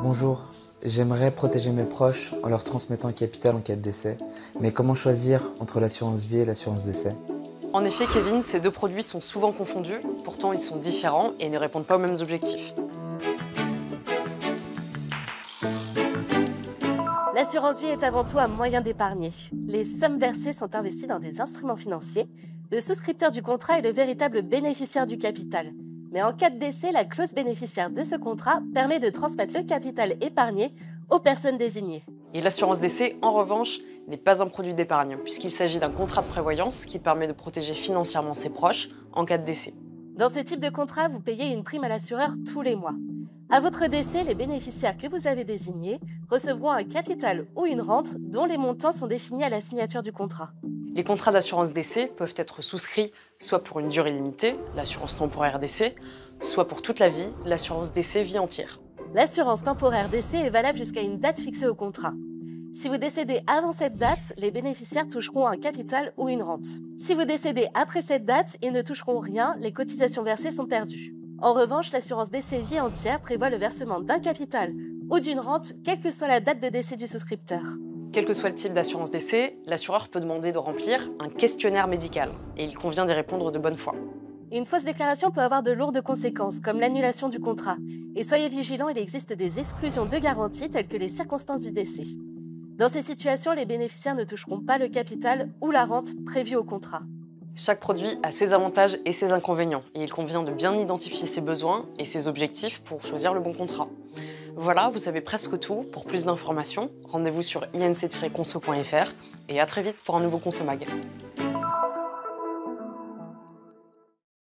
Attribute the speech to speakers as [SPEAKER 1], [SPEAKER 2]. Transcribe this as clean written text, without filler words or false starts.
[SPEAKER 1] Bonjour, j'aimerais protéger mes proches en leur transmettant un capital en cas de décès, mais comment choisir entre l'assurance vie et l'assurance décès?
[SPEAKER 2] En effet, Kevin, ces deux produits sont souvent confondus, pourtant ils sont différents et ne répondent pas aux mêmes objectifs.
[SPEAKER 3] L'assurance vie est avant tout un moyen d'épargner. Les sommes versées sont investies dans des instruments financiers. Le souscripteur du contrat est le véritable bénéficiaire du capital. Mais en cas de décès, la clause bénéficiaire de ce contrat permet de transmettre le capital épargné aux personnes désignées.
[SPEAKER 2] Et l'assurance décès, en revanche, n'est pas un produit d'épargne, puisqu'il s'agit d'un contrat de prévoyance qui permet de protéger financièrement ses proches en cas de décès.
[SPEAKER 3] Dans ce type de contrat, vous payez une prime à l'assureur tous les mois. À votre décès, les bénéficiaires que vous avez désignés recevront un capital ou une rente dont les montants sont définis à la signature du contrat.
[SPEAKER 2] Les contrats d'assurance décès peuvent être souscrits soit pour une durée limitée, l'assurance temporaire décès, soit pour toute la vie, l'assurance décès vie entière.
[SPEAKER 3] L'assurance temporaire décès est valable jusqu'à une date fixée au contrat. Si vous décédez avant cette date, les bénéficiaires toucheront un capital ou une rente. Si vous décédez après cette date, ils ne toucheront rien, les cotisations versées sont perdues. En revanche, l'assurance décès vie entière prévoit le versement d'un capital ou d'une rente, quelle que soit la date de décès du souscripteur.
[SPEAKER 2] Quel que soit le type d'assurance décès, l'assureur peut demander de remplir un questionnaire médical et il convient d'y répondre de bonne foi.
[SPEAKER 3] Une fausse déclaration peut avoir de lourdes conséquences, comme l'annulation du contrat. Et soyez vigilants, il existe des exclusions de garantie telles que les circonstances du décès. Dans ces situations, les bénéficiaires ne toucheront pas le capital ou la rente prévue au contrat.
[SPEAKER 2] Chaque produit a ses avantages et ses inconvénients, et il convient de bien identifier ses besoins et ses objectifs pour choisir le bon contrat. Voilà, vous savez presque tout. Pour plus d'informations, rendez-vous sur inc-conso.fr et à très vite pour un nouveau Consomag.